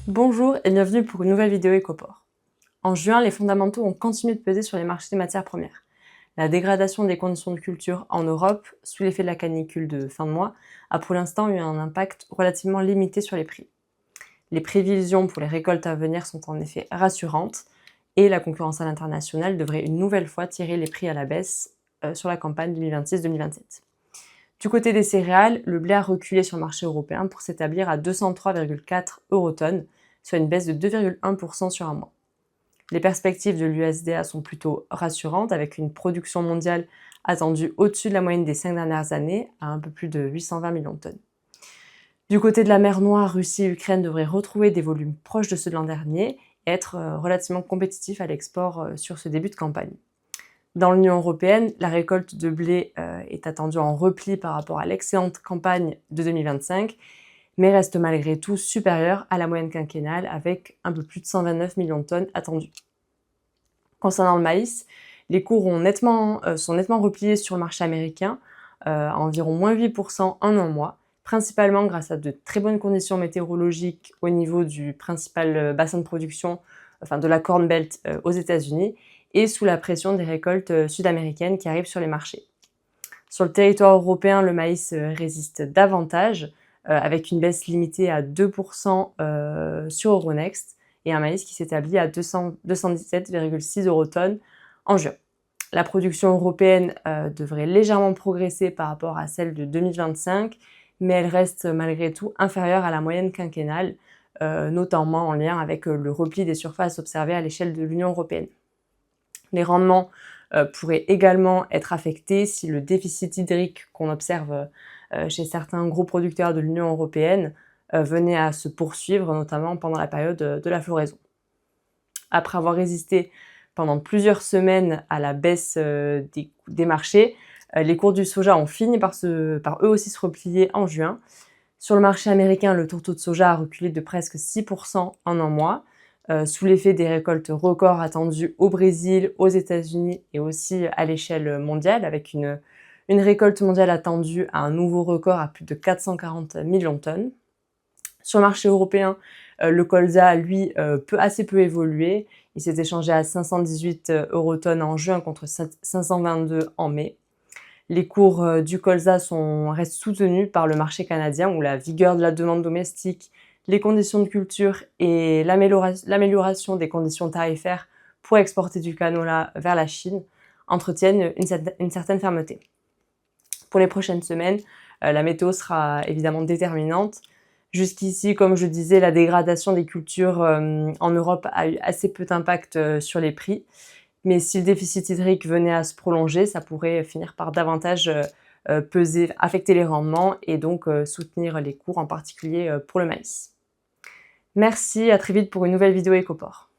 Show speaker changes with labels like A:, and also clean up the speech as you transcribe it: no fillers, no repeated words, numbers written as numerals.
A: Bonjour et bienvenue pour une nouvelle vidéo Écoport. En juin, les fondamentaux ont continué de peser sur les marchés des matières premières. La dégradation des conditions de culture en Europe, sous l'effet de la canicule de fin de mois, a pour l'instant eu un impact relativement limité sur les prix. Les prévisions pour les récoltes à venir sont en effet rassurantes et la concurrence à l'international devrait une nouvelle fois tirer les prix à la baisse sur la campagne 2026-2027. Du côté des céréales, le blé a reculé sur le marché européen pour s'établir à 203,4 eurotonnes, soit une baisse de 2,1% sur un mois. Les perspectives de l'USDA sont plutôt rassurantes, avec une production mondiale attendue au-dessus de la moyenne des 5 dernières années, à un peu plus de 820 millions de tonnes. Du côté de la mer Noire, Russie et Ukraine devraient retrouver des volumes proches de ceux de l'an dernier et être relativement compétitifs à l'export sur ce début de campagne. Dans l'Union européenne, la récolte de blé est attendue en repli par rapport à l'excellente campagne de 2025, mais reste malgré tout supérieure à la moyenne quinquennale avec un peu plus de 129 millions de tonnes attendues. Concernant le maïs, les cours sont nettement repliés sur le marché américain, à environ moins 8% en un mois, principalement grâce à de très bonnes conditions météorologiques au niveau du principal bassin de production, enfin de la Corn Belt aux États-Unis, et sous la pression des récoltes sud-américaines qui arrivent sur les marchés. Sur le territoire européen, le maïs résiste davantage, avec une baisse limitée à 2% sur Euronext et un maïs qui s'établit à 217,6 eurotonnes en juin. La production européenne devrait légèrement progresser par rapport à celle de 2025, mais elle reste malgré tout inférieure à la moyenne quinquennale, notamment en lien avec le repli des surfaces observées à l'échelle de l'Union européenne. Les rendements pourraient également être affectés si le déficit hydrique qu'on observe chez certains gros producteurs de l'Union européenne venait à se poursuivre, notamment pendant la période de la floraison. Après avoir résisté pendant plusieurs semaines à la baisse des marchés, les cours du soja ont fini par eux aussi se replier en juin. Sur le marché américain, le tourteau de soja a reculé de presque 6% en un mois, sous l'effet des récoltes records attendues au Brésil, aux États-Unis et aussi à l'échelle mondiale, avec une récolte mondiale attendue à un nouveau record à plus de 440 millions de tonnes. Sur le marché européen, le colza, lui, assez peu évolué. Il s'est échangé à 518 eurotonnes en juin contre 522 en mai. Les cours du colza restent soutenus par le marché canadien où la vigueur de la demande domestique, les conditions de culture et l'amélioration des conditions tarifaires pour exporter du canola vers la Chine entretiennent une certaine fermeté. Pour les prochaines semaines, la météo sera évidemment déterminante. Jusqu'ici, comme je disais, la dégradation des cultures en Europe a eu assez peu d'impact sur les prix. Mais si le déficit hydrique venait à se prolonger, ça pourrait finir par davantage affecter les rendements et donc soutenir les cours, en particulier pour le maïs. Merci, à très vite pour une nouvelle vidéo Écoport.